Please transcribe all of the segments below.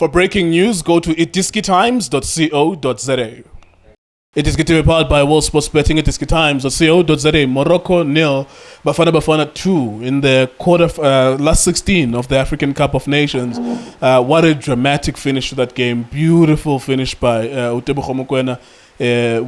For breaking news, go to iDiskiTimes.co.za. iDiskiTV powered by World Sports Betting. iDiskiTimes.co.za. Morocco 0, Bafana Bafana 2 in the last 16 of the African Cup of Nations. What a dramatic finish to that game. Beautiful finish by Utebogo Mokoena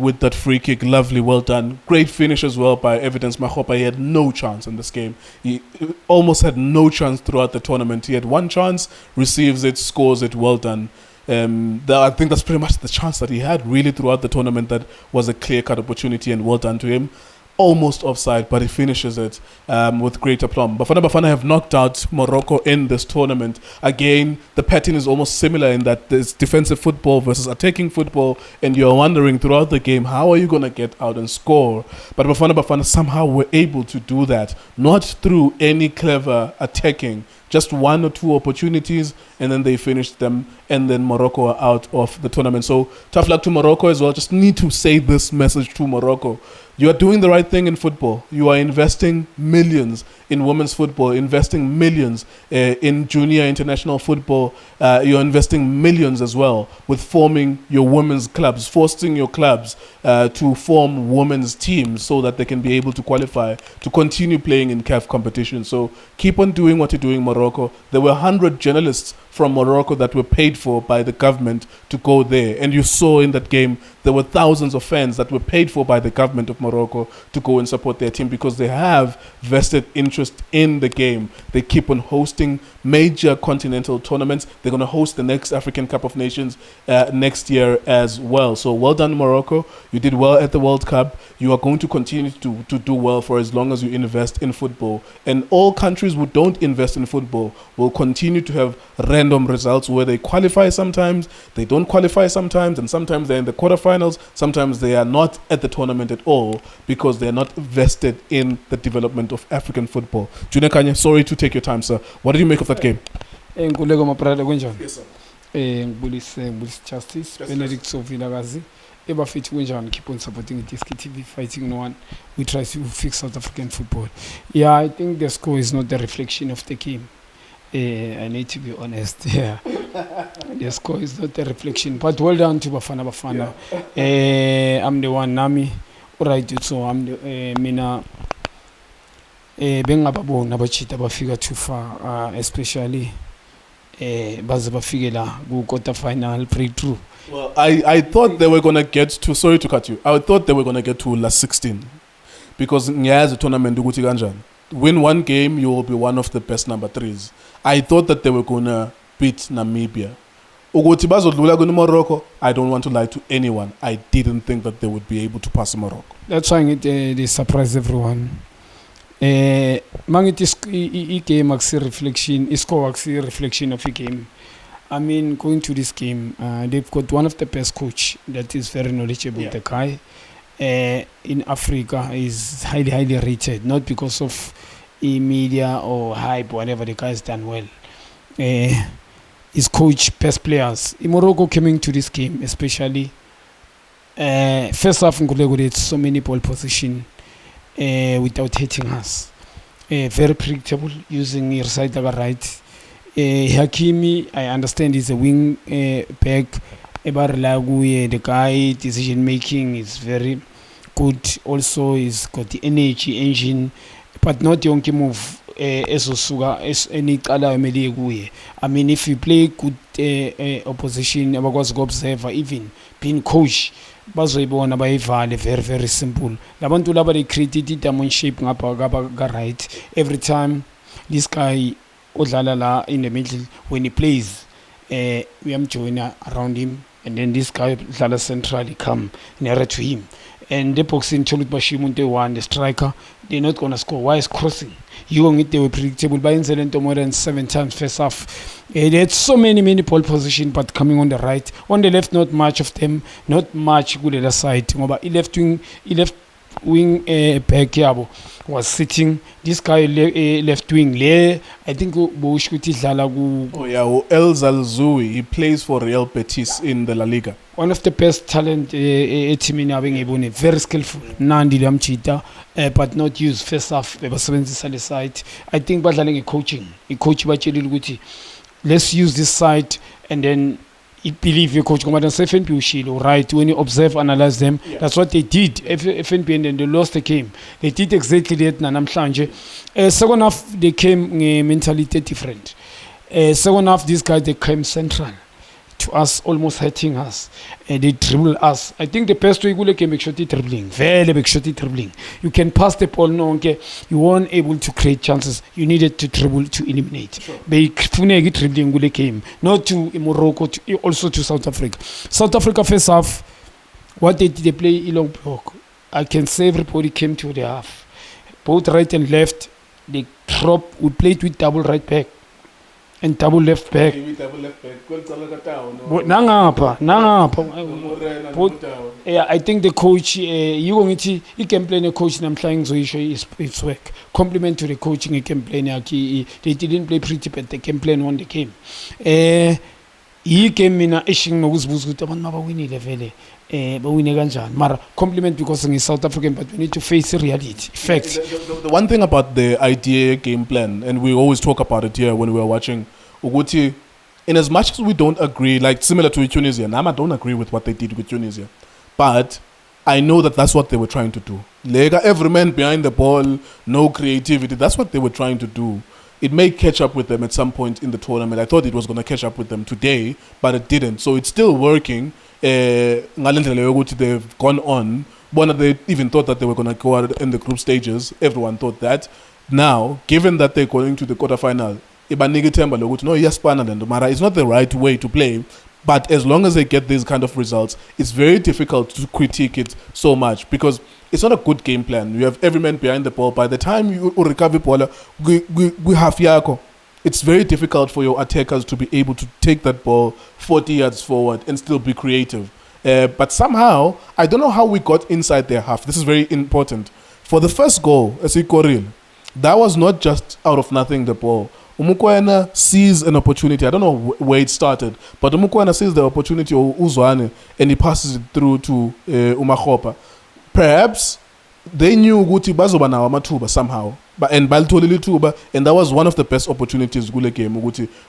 with that free kick. Lovely, well done. Great finish as well by Evidence Mahopa. He had no chance in this game. He almost had no chance throughout the tournament. He had one chance, receives it, scores it. Well done. I think that's pretty much the chance that he had really throughout the tournament. That was a clear-cut opportunity, and well done to him. Almost offside, but he finishes it with great aplomb. Bafana Bafana have knocked out Morocco in this tournament. Again, the pattern is almost similar in that there's defensive football versus attacking football, and you're wondering throughout the game, how are you going to get out and score? But Bafana Bafana somehow were able to do that, not through any clever attacking, just one or two opportunities, and then they finished them, and then Morocco are out of the tournament. So tough luck to Morocco as well. Just need to say this message to Morocco. You are doing the right thing in football. You are investing millions in women's football, investing millions in junior international football. You're investing millions as well with forming your women's clubs, forcing your clubs to form women's teams so that they can be able to qualify to continue playing in CAF competition. So keep on doing what you're doing, Morocco. There were 100 journalists from Morocco that were paid for by the government to go there. And you saw in that game, there were thousands of fans that were paid for by the government of Morocco to go and support their team because they have vested interest in the game. They keep on hosting major continental tournaments. They're going to host the next African Cup of Nations next year as well. So well done, Morocco. You did well at the World Cup. You are going to continue to do well for as long as you invest in football. And all countries who don't invest in football will continue to have random results where they qualify sometimes, they don't qualify sometimes, and sometimes they're in the quarterfinals, sometimes they are not at the tournament at all because they're not vested in the development of African football. Junior Khanye, sorry to take your time, sir. What did you make of that game? Yes, sir. Justice, Benedict Sovilagazi. Keep on supporting iDiskiTV, fighting no one. We try to fix South African football. Yeah, I think the score is not the reflection of the game. I need to be honest. Yeah, the score is not a reflection. But well done to Bafana Bafana. Yeah. I'm the one Nami. Alright, so I'm the Mina. Bengababo nabachita bafika too far, especially bazabafika go quarter final breakthrough. Well, I thought they were going to get to, sorry to cut you, I thought they were going to get to last 16 because as a tournament, win one game, you will be one of the best number 3s. I thought that they were going to beat Namibia. Morocco, I don't want to lie to anyone. I didn't think that they would be able to pass Morocco. That's why they surprised everyone. Mangitis game reflection, reflection of a game. I mean, going to this game, they've got one of the best coach that is very knowledgeable. Yeah. The guy in Africa is highly rated, not because of media or hype, whatever. The guy has done well. His coach, best players. In Morocco coming to this game, especially first half, Ngulego so many ball position without hitting us. Very predictable, using your side right. Hakimi, I understand, is a wing back. The guy decision making is very good. Also, he's got the energy engine, but not the only move. I mean, if you play good opposition, observer, even being coach, very, very simple. They created it shape right every time. This guy Odlalala in the middle when he plays, we am joiner around him, and then this guy Odlala centrally come nearer to him. And the boxing Cholut Bashimunte one, the striker, they're not gonna score. Why is crossing? You won't get they were predictable by incident more than 7 times first half. They had so many pole position, but coming on the right. On the left, not much of them, not much good at the side. But he left wing back Yabo was sitting. This guy left wing I think El Zalzoui, he plays for Real Betis in the La Liga. One of the best talent team in Abeng, very skillful. Nandi Damchita, but not used first half. Side. I think Badlaling coaching. He coach Bacheli Guti. let's use this side, and then believe your coach. FNP Ushilo, right? When you observe, analyze them, that's what they did. FNP, and then they lost the game. They did exactly that. Nanamhlanje. Second half, they came mentality different. Second half, these guys, they came central to us, almost hurting us. They dribble us. I think the best way you can make sure they dribbling. Very big shot dribbling. You can pass the ball, no, okay. You weren't able to create chances. You needed to dribble to eliminate. They dribbling game. Not to Morocco, also to South Africa. South Africa first half, what they did, they play a long block. I can say everybody came to the half. Both right and left, they dropped. We played with double right back and double left back. Yeah, I think the coach, he can play the coach and I'm trying to show his work. Compliment to the coaching, he can play. They didn't play pretty, but they can play on the game. He came in a issue no was good winning level. But we need compliment because he's South African, but we need to face the reality. Facts. The one thing about the idea game plan, and we always talk about it here when we are watching Uguti, in as much as we don't agree, like similar to Tunisia, Nama don't agree with what they did with Tunisia, but I know that that's what they were trying to do. Lega, every man behind the ball, no creativity. That's what they were trying to do. It may catch up with them at some point in the tournament. I thought it was going to catch up with them today, but it didn't. So it's still working. They've gone on. They even thought that they were going to go out in the group stages. Everyone thought that. Now, given that they're going to the quarterfinal, it's not the right way to play. But as long as they get these kind of results, it's very difficult to critique it so much because it's not a good game plan. You have every man behind the ball. By the time you recover ball, we have Yako. It's very difficult for your attackers to be able to take that ball 40 yards forward and still be creative. But somehow, I don't know how we got inside their half. This is very important. For the first goal, that was not just out of nothing, the ball. Umukwena sees an opportunity. I don't know where it started, but Umukwena sees the opportunity of Uzwane and he passes it through to Umakhopa. Perhaps they knew Guti Bazobana Matuba somehow, and Baltoli Tuba, and that was one of the best opportunities Gule game.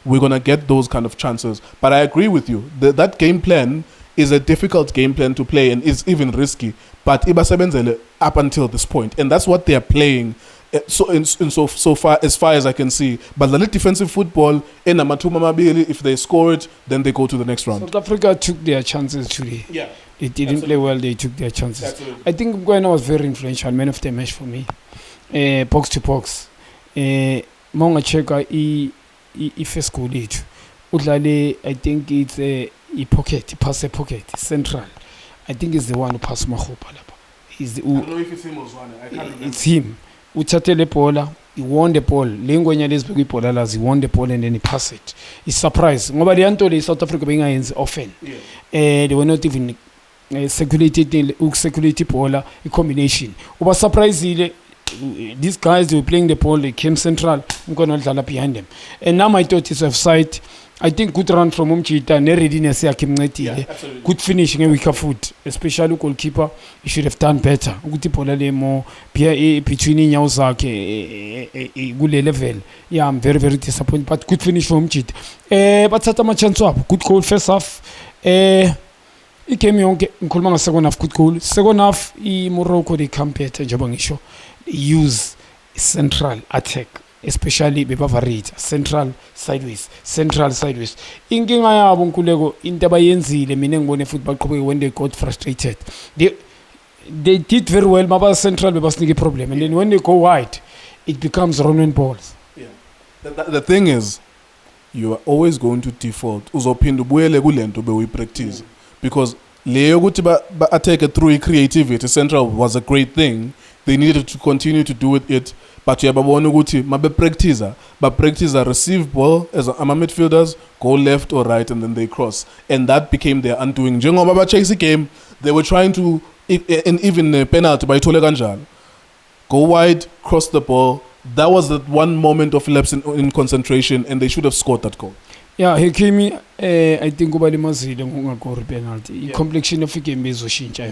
We're gonna get those kind of chances. But I agree with you. That game plan is a difficult game plan to play and is even risky. But Ibasebenzele up until this point, and that's what they are playing. So far as I can see, but the defensive football in Amatuma Mabili, if they score it, then they go to the next round. South Africa took their chances today. Yeah, they didn't play well. They took their chances. Absolutely. I think Mkwena was very influential, man of the match for me. Box to box. Monga cheka I first goal it. Udlale, I think it's a pocket, pass a pocket, central. I think it's the one who passed Makhopa. I don't know if it's him or Zwane. I can't remember. It's him. Uthatele bola, he won the ball. Lengwenya lesibekwe ibhola lazi, he won the ball and then he passed it. He's surprised. Ngoba le South Africa bengayenzi often. They were not even circulated bola, a combination. Uba surprised these guys, they were playing the ball, they came central, behind them. And now I thought it's offside. I think good run from Umchita, readiness, good finishing and weaker foot, especially goalkeeper. He should have done better. More between good level. Yeah, I'm very, very disappointed. But good finish from Umchita. But Satama chance up. Good goal first half. He came on Kulmanga second half, good goal. Second half, Morocco they come better. Jabangisho use central attack. Especially bebavarita central sideways. Inkinga yabo Nkuleko into abayenzile mina ngibone football qhubeke when they got frustrated. They did very well, but central bebasinike problem, and then when they go wide, it becomes running balls. Yeah. The thing is, you are always going to default. Uzophinda ubuyele kulento bewuyipractice because leyo ukuthi ba attack through creativity. Central was a great thing. They needed to continue to do it. But you have practice receive ball as midfielders, go left or right, and then they cross. And that became their undoing. Jengoba Chelsea game, they were trying to, and even penalty by Tole Ganjal, go wide, cross the ball. That was the one moment of lapse in concentration, and they should have scored that goal. Yeah, he came in, I think, Ubali Mazile, penalty. Complexion of the game is Oshincha.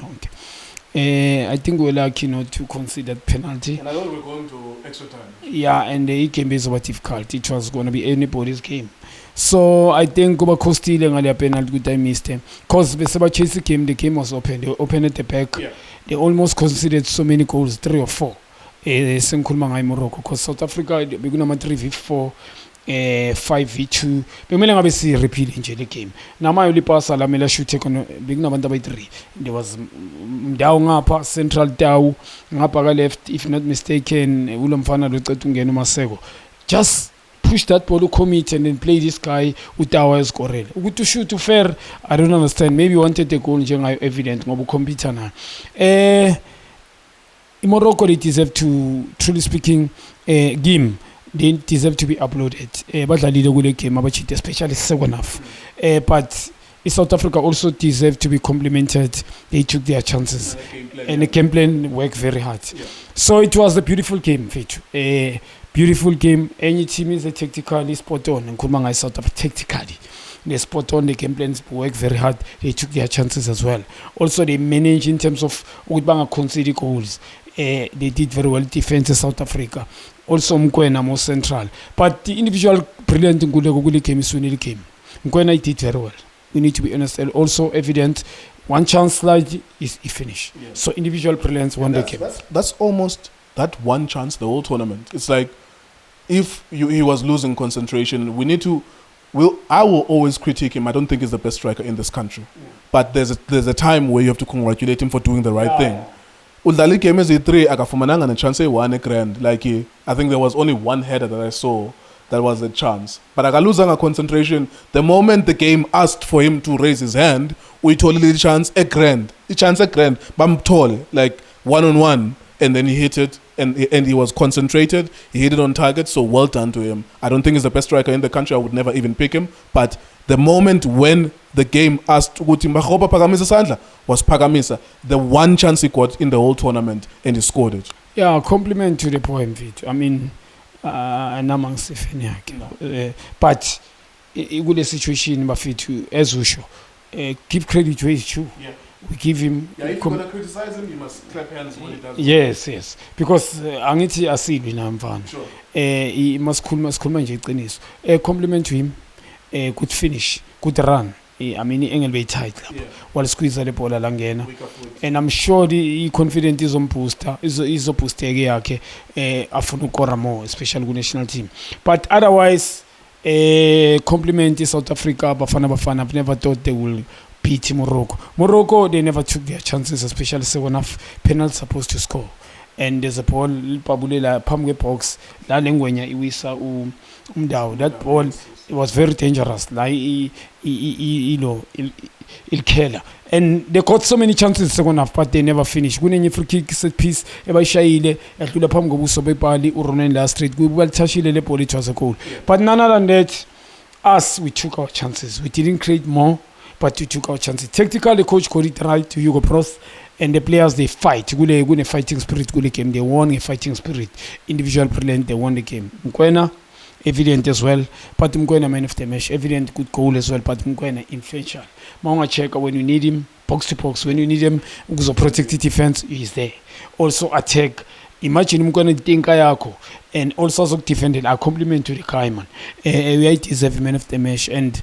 I think we're lucky not to consider penalty. And I know we're going to extra time. Yeah, and the game is what difficult. It was going to be anybody's game. So I think kuba costile ngale penalty good I missed him. Cause beseba chase the game was open. They opened at the back. Yeah. They almost conceded so many goals, 3 or 4. Senkhuluma ngai Morocco. Cause South Africa bekunama 3v4. 5v2 bemele ngabe si repeat nje le game nama yoli pasa la mela shoot kono bekunabantu abayi3 there was ndawo ngapha central dawu ngapha ka left if not mistaken ulomfana lo cethu ungena uMaseko just push that ball commit and then play this guy utawa escorele ukuthi shoot fair I don't understand maybe wanted a goal njengayo evident ngoba ucomputer na Morocco they deserve to truly speaking game they deserve to be uploaded. Badlalile kule game abachite especially second half. But South Africa also deserve to be complimented. They took their chances and the game plan worked very hard. Yeah. So it was a beautiful game, Fethu. A beautiful game. Any team is tactically spot on. And Nkhuluma South Africa tactically. They spot on the game plans work very hard. They took their chances as well. Also they managed in terms of Udbanga conceding goals. They did very well defense in South Africa. Also Mkwena more central. But the individual brilliant Ngule game is winning the game. Mkwena did very well. We need to be honest. And also evident one chance slide is finished. Yeah. So individual brilliance won the game. That's almost that one chance the whole tournament. It's like if he was losing concentration, we need to I will always critique him. I don't think he's the best striker in this country. Yeah. But there's a time where you have to congratulate him for doing the right thing. Udlali game is 3 akafumananga ne chance one grand like I think there was only one header that I saw that was a chance but akaluzanga concentration the moment the game asked for him to raise his hand uyitholile chance a grand bamthole like 1-on-1 and then he hit it and he was concentrated, he hit it on target, so well done to him. I don't think he's the best striker in the country. I would never even pick him, but the moment when the game asked ukuthi Makgopa phakamisa sandla was phakamisa, the one chance he got in the whole tournament and he scored it. Yeah, compliment to the poem fit. I mean namangise feni yakhe. But ikule situation bafithu as usual. Give credit to his true. Yeah. We give him. Yeah, if you're gonna criticize him, you must clap hands when he does. Yes. Because angithi asidwi namfana. Sure. He must khuluma nje iqiniso. Compliment to him. Good finish, good run. I mean, Engel be tight lapho. While squeeze the ball langena. And I'm sure the confident is on booster. Is boosteke yakhe. Afuna ukora more, especially ku national team. But otherwise, compliment is South Africa. Bafana. I've never thought they will beat Morocco. Morocco, they never took their chances, especially second half. Penalty supposed to score. And there's a ball, Pabulela, Pamwe box, La Lengwenya, Iwisa, Umdao. That ball, it was very dangerous. Like, il killer. And they got so many chances in the second half, but they never finished. Winning a free kick, set piece, Eba Shaile, Akula Pamgo Busobe Pali, Uronen last street, we well Tashile Lepoli, it was a goal. But none other than that, us, we took our chances. We didn't create more, but we took our chances. Technically, the coach called it right to Hugo Prost, and the players, they fight. Gune fighting spirit, Gule game. They won a fighting spirit. Individual brilliant, they won the game. Mkwena, evident as well. But Mkwena, man of the match, evident good goal as well. But Mkwena, influential. Maunga checker when you need him, box to box. When you need him, because of protected defense, he's there. Also attack. Imagine Mkwena tinka yako. And also defend it. A compliment to the guy, man. We deserve man of the match. And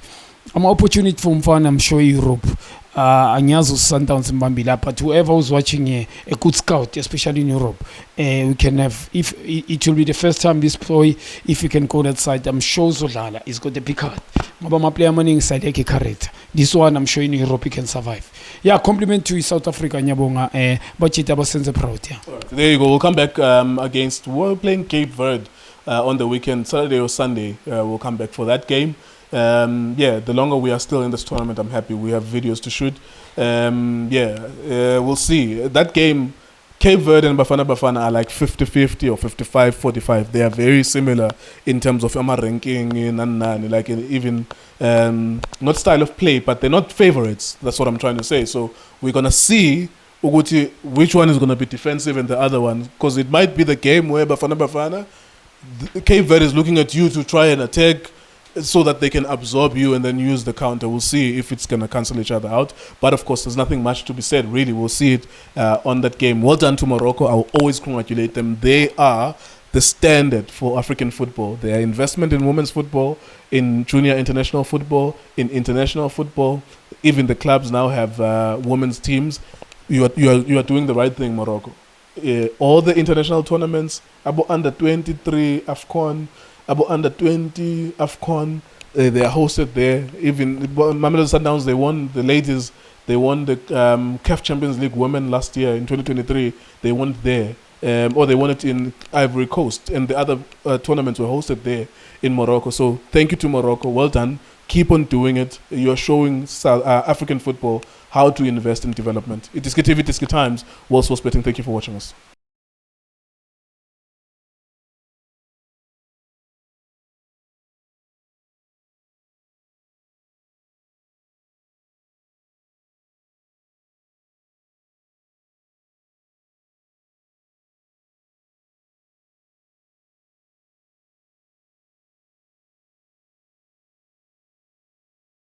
I'm an opportunity for Mfana, I'm sure Europe. Anyazo Sundowns Mbambila, but whoever was watching here, a good scout, especially in Europe, we can have, if it will be the first time this boy, if you can go that side, I'm sure Zolala is got the big heart. Mabama player money inside Eke Kareta. This one, I'm sure in Europe he can survive. Yeah, compliment to South Africa, Nyabonga, but it was sense proud. Yeah. Right, there you go. We'll come back against, we're playing Cape Verde on the weekend, Saturday or Sunday. We'll come back for that game. The longer we are still in this tournament, I'm happy. We have videos to shoot. We'll see. That game, Cape Verde and Bafana Bafana are like 50-50 or 55-45. They are very similar in terms of ranking, like even not style of play, but they're not favorites. That's what I'm trying to say. So we're going to see which one is going to be defensive and the other one. Because it might be the game where Bafana Cape Verde is looking at you to try and attack. so that they can absorb you and then use the counter. We'll see if it's going to cancel each other out. But of course, there's nothing much to be said, really. We'll see it on that game. Well done to Morocco. I'll always congratulate them. They are the standard for African football. Their investment in women's football, in junior international football, in international football, even the clubs now have women's teams. You are doing the right thing, Morocco. All the international tournaments, about under 23 AFCON, about under 20 AFCON, they are hosted there. Even Mamelodi Sundowns, they won the ladies. They won the CAF Champions League women last year in 2023. They won it there. Or they won it in Ivory Coast. And the other tournaments were hosted there in Morocco. So thank you to Morocco. Well done. Keep on doing it. You're showing African football how to invest in development. iDiskiTV, iDiskiTimes, World Sports Betting. Thank you for watching us.